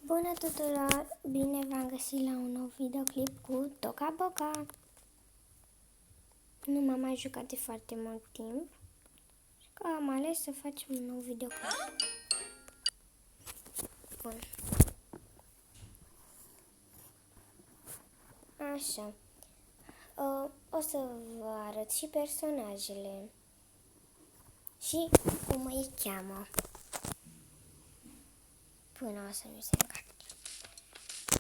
Bună tuturor! Bine v-am găsit la un nou videoclip cu Toca Boca! Nu m-am mai jucat de foarte mult timp și că am ales să facem un nou videoclip. Bun. Așa. O să vă arăt și personajele și cum îi cheamă. Până o să nu se încarce.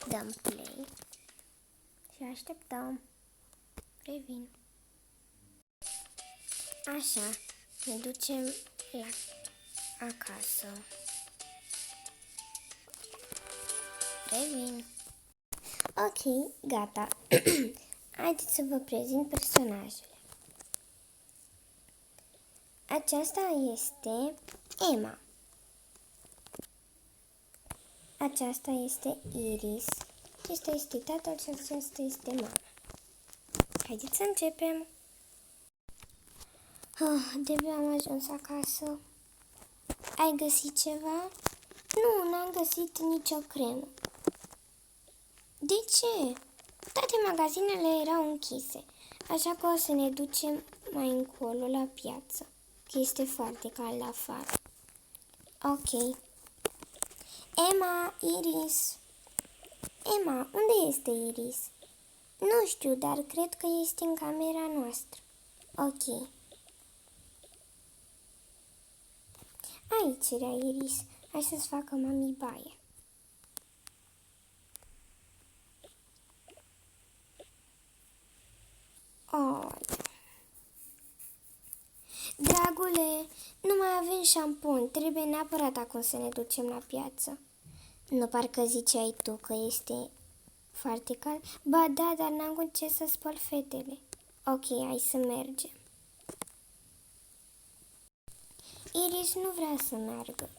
Dăm play și așteptăm. Revin. Așa, ne ducem la acasă. Revin. Ok, gata. Haideți să vă prezint personajele. Aceasta este Emma. Aceasta este Iris. Acesta este tatăl și aceasta este mama. Haideți să începem. De am ajuns acasă. Ai găsit ceva? Nu, n-am găsit nicio cremă. De ce? Toate magazinele erau închise, așa că o să ne ducem mai încolo la piață, că este foarte cald afară. Ok. Emma, Iris. Emma, unde este Iris? Nu știu, dar cred că este în camera noastră. Ok. Aici era Iris. Hai să-ți facă mami baie. Oh. Dragule, nu mai avem șampun. Trebuie neapărat acum să ne ducem la piață. Nu parcă ziceai tu că este foarte cald? Ba da, dar n-am cu ce să spăl fetele. Ok, hai să mergem. Iris nu vrea să meargă.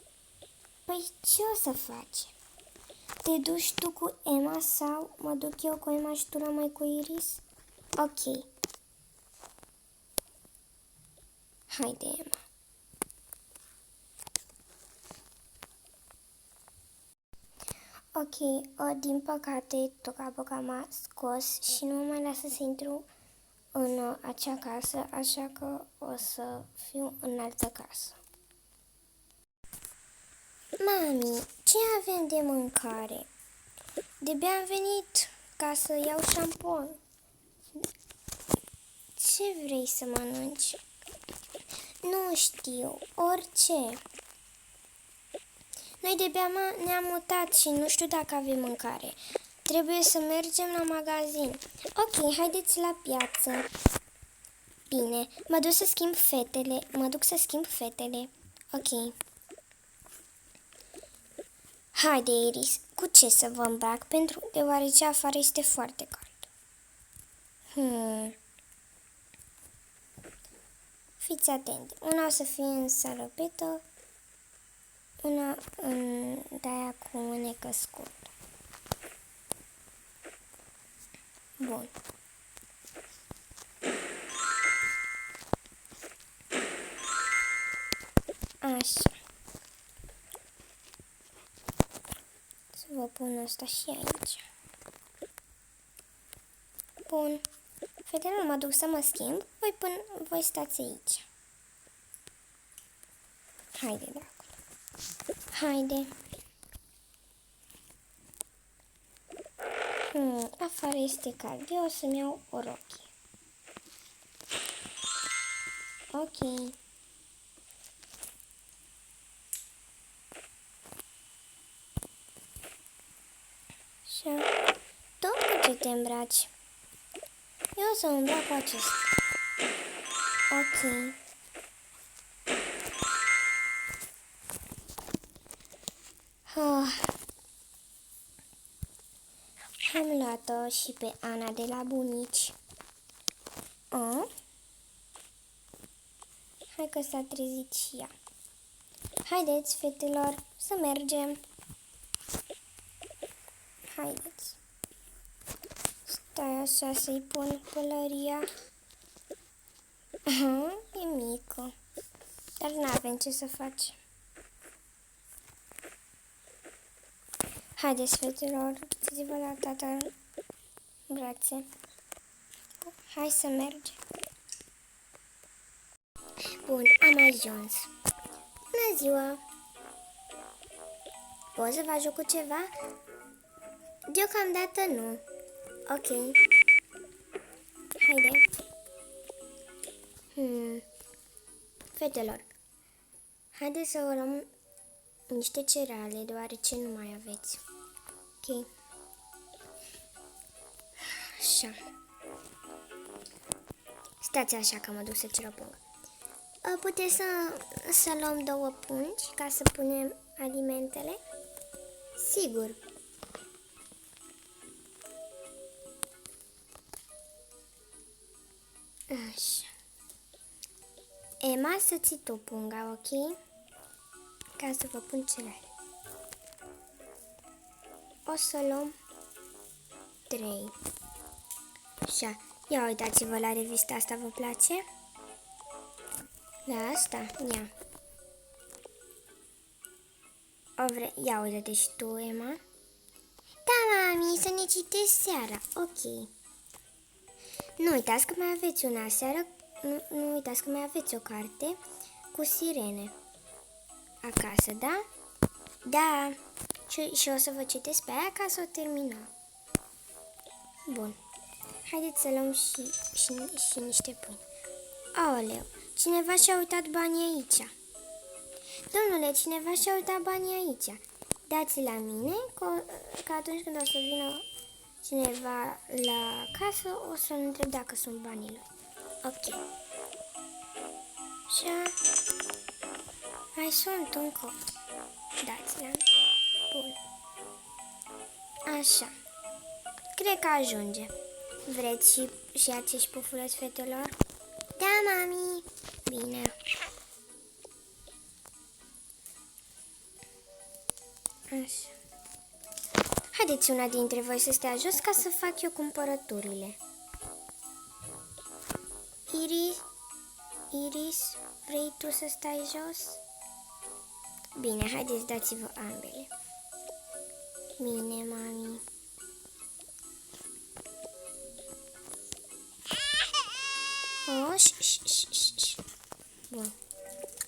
Păi ce o să faci? Te duci tu cu Emma sau mă duc eu cu Emma și tu rămâi cu Iris? Ok. Haide, Emma. Ok, din păcate, Toca Boca m-a scos și nu mă mai lasă să intru în acea casă, așa că o să fiu în altă casă. Mami, ce avem de mâncare? De-abia am venit ca să iau șampon. Ce vrei să mănânci? Nu știu, orice. Noi de-abia ne-am mutat și nu știu dacă avem mâncare. Trebuie să mergem la magazin. Ok, haideți la piață. Bine, mă duc să schimb fetele. Ok. Haide, Iris, cu ce să vă îmbrac? Deoarece afară este foarte cald. Fiți atenți. Una o să fie în salopetă, una în de-aia cu mânecă scurtă. Bun. Așa. Să vă pun asta și aici. Bun. Fetele, mă duc să mă schimb. Voi stați aici. Haide, dragul. Haide. Afară este cald. Eu o să-mi iau o rochie. Ok. Și tu cu ce te îmbraci? Eu o să mă îmbrac cu acesta. Ok. Am luat-o și pe Ana de la bunici. Hai că s-a trezit și ea. Haideți, fetelor, să mergem. Haideți. Stai așa să-i pun pălăria. E mică. Dar n-avem ce să facem. Haideți, fetelor, uitați-vă la tata în brațe. Hai să mergem. Bun, am ajuns. Bună ziua! Pot să vă ajut cu ceva? Deocamdată nu. Ok. Haide. Fetelor, haideți să o luăm niște cereale, deoarece nu mai aveți. Ok. Așa. Stați așa că mă duc să cer o pungă. Puteți să luăm 2 pungi ca să punem alimentele? Sigur. Așa. Emma, să ții tu punga, ok? Ca să vă pun cereale. O să luăm 3. Așa. Ia uitați-vă la revista asta, vă place? La asta? Ia. Ia uite-te și tu, Emma. Da, mami, să ne citești seara. Ok. Nu uitați că mai aveți una seară. Nu uitați că mai aveți o carte cu sirene acasă, da? Da. Și o să vă citesc pe aia ca să o terminăm. Bun. Haideți să luăm și niște pâini. Aoleu, cineva și-a uitat banii aici. Domnule, cineva și-a uitat banii aici. Dați la mine, că atunci când o să vină cineva la casă, o să-l întreb dacă sunt banii lui. Ok. Așa. Mai sunt încă. Dați la mine. Bun. Așa. Cred că ajunge. Vreți și acești pufuleți, fetelor? Da, mami. Bine. Așa. Haideți una dintre voi să stea jos ca să fac eu cumpărăturile. Iris, vrei tu să stai jos? Bine, haideți, dați-vă ambele. Bine, mami. Bun.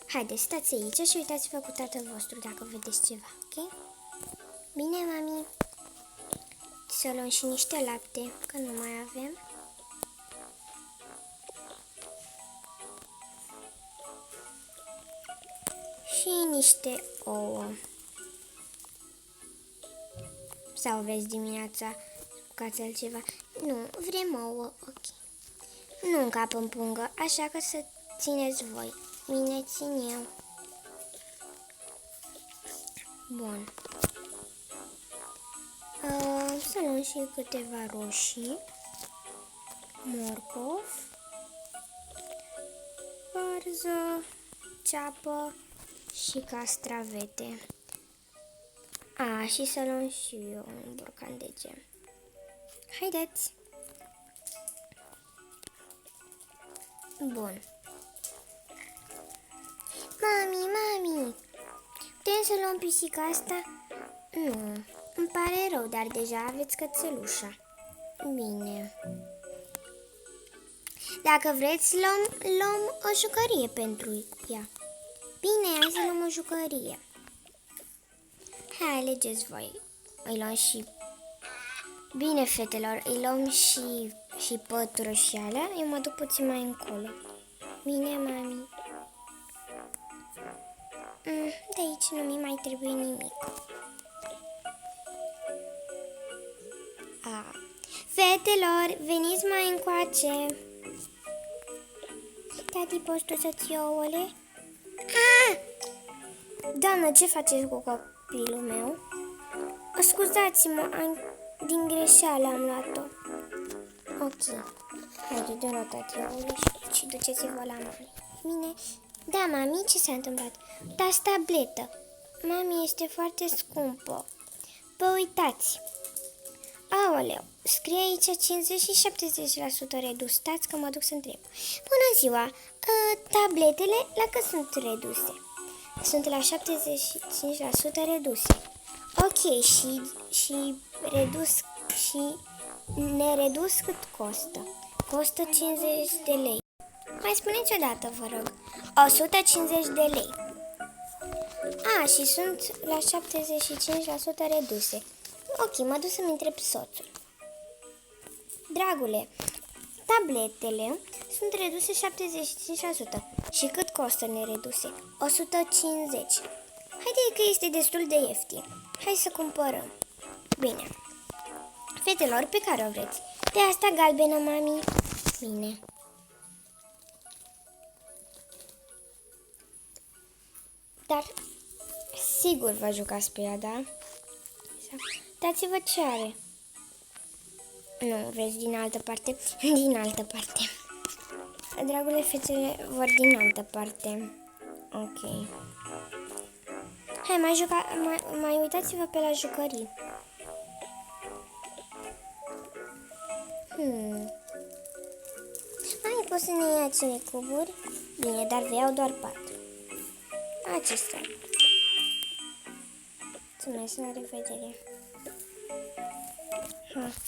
Haideți, stați aici și uitați-vă cu tatăl vostru dacă vedeți ceva, ok? Bine, mami. Să luăm și niște lapte, că nu mai avem. Și niște ouă. Sau vreți dimineața bucați altceva? Nu, vrem ouă, ok. Nu încap în pungă, așa că să țineți voi. Bine, țin eu. Bun. Să luăm și câteva roșii, morcov, varză, ceapă și castravete. Și să luăm și eu un borcan de gem. Haideți! Bun. Mami, putem să luăm pisica asta? Nu, îmi pare rău, dar deja aveți cățelușa. Bine. Dacă vreți, luăm o jucărie pentru ea. Bine, hai să luăm o jucărie. Hai, alegeți voi. Îi luăm și... Bine, fetelor, îi luăm și pătură și alea. Eu mă duc puțin mai încolo. Bine, mami. De aici nu mi mai trebuie nimic. Fetelor, veniți mai încoace. Tati, poți tu să-ți iau ouăle? Doamnă, ce faceți cu copilul meu? Scuzați-mă, din greșeală am luat-o. Ok. Haide, dă-l tati ouăle și duceți-vă la mami. Bine. Da, mami, ce s-a întâmplat? Dați tabletă. Mami, este foarte scumpă. Păi uitați. Aoleu, scrie aici 50 și 70% redus. Stați că mă duc să întreb. Bună ziua, tabletele la cât sunt reduse? Sunt la 75% reduse. Ok, și redus și neredus cât costă? Costă 50 de lei. Mai spuneți o dată, vă rog. 150 de lei. Și sunt la 75% reduse. Ok, mă duc să-mi întreb soțul. Dragule, tabletele sunt reduse 75%. Și cât costă nereduse? 150. Haide că este destul de ieftin. Hai să cumpărăm. Bine. Fetelor, pe care o vreți? De asta galbenă, mami. Bine. Dar sigur vă jucați pe ea, da? Dați-vă ce are. Nu, vreți din altă parte? Din altă parte. Dragule, fețele vor din altă parte. Ok. Hai, mai uitați-vă pe la jucării. Mai poți să ne iei acele cuburi? Bine, dar vă iau doar 4. Acestea. Mulțumesc, la revedere.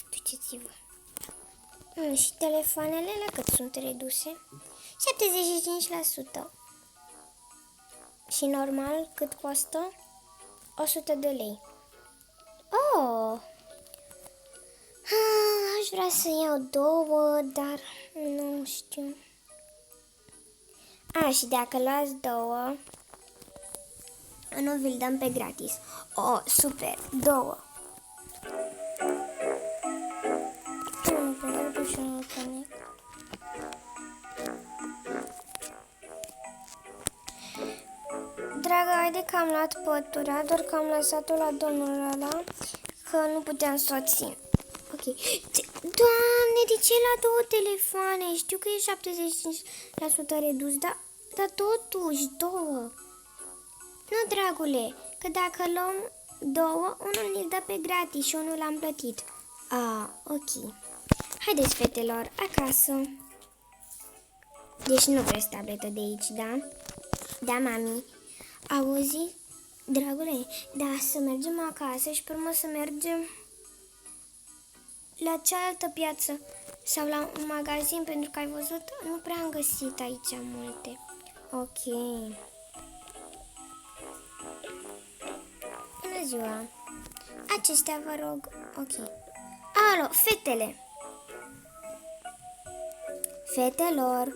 Duceți-vă. Și telefoanele la cât sunt reduse? 75%. Și normal cât costă? 100 de lei. Oh! Aș vrea să iau 2, dar nu știu. Și dacă luați 2, nu vi-l dăm pe gratis. Oh, super! 2. Dragă, haide că am luat pătura, doar că am lăsat-o la domnul ăla, că nu puteam să o țin. Ok. Doamne, de ce la 2 telefoane? Știu că e 75% redus, dar totuși 2. Nu, dragule, că dacă luăm 2, unul ne-l dă pe gratis și unul l-am plătit. Ok. Haideți, fetelor, acasă. Deci nu vreți tabletă de aici, da? Da, mami. Auzi? Dragule, da, să mergem acasă și pe urmă să mergem la cealaltă piață sau la un magazin, pentru că ai văzut, nu prea am găsit aici multe. Ok. Bună ziua. Acestea, vă rog. Ok. Alo, fetele. Fetelor.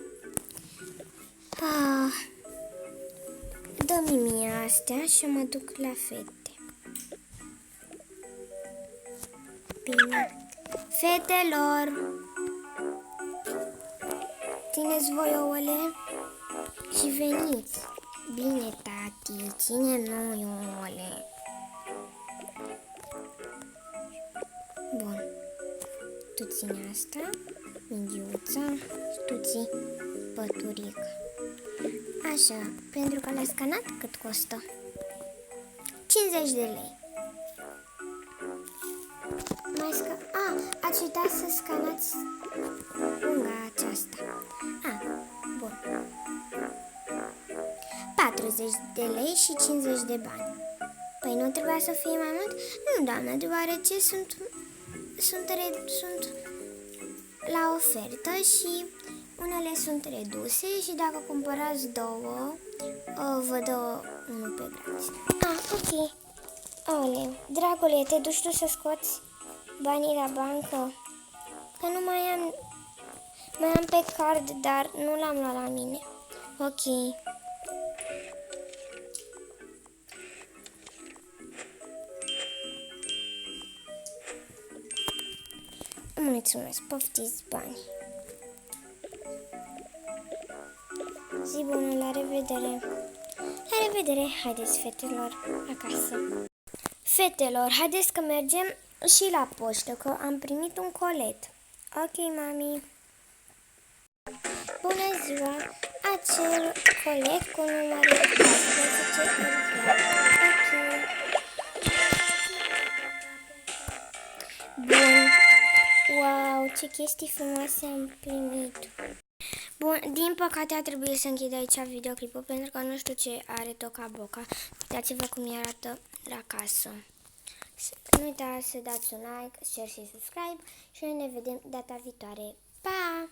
Dă-mi mie astea și mă duc la fete. Bine. Fetelor. Țineți voi ouăle și veniți. Bine, tati, ține noi ouăle. Bun. Tu ține asta, minghiuța și tu ții păturică. Așa, pentru că l-a scanat, cât costă? 50 de lei. Ați uitat să scanați lunga aceasta. Bun. 40 de lei și 50 de bani. Păi nu trebuia să fie mai mult? Nu, doamnă, deoarece sunt la ofertă și unele sunt reduse și dacă cumpărați 2, vă dă unul pe gratis. Ok. Aoleu, dragule, te duci tu să scoți banii la bancă? Că nu mai am pe card, dar nu l-am luat la mine. Ok. Mulțumesc, poftiți bani. Zi bună, la revedere. La revedere, haideți, fetelor, acasă. Fetelor, haideți că mergem și la poștă, că am primit un colet. Ok, mami. Bună ziua, acel colet cu numărul 14. Ok. Bun. Wow, ce chestii frumoase am primit. Bun, din păcate a trebuit să închid aici videoclipul pentru că nu știu ce are Toca Boca. Uitați-vă cum arată la casă. Nu uitați să dați un like, share și subscribe și noi ne vedem data viitoare. Pa!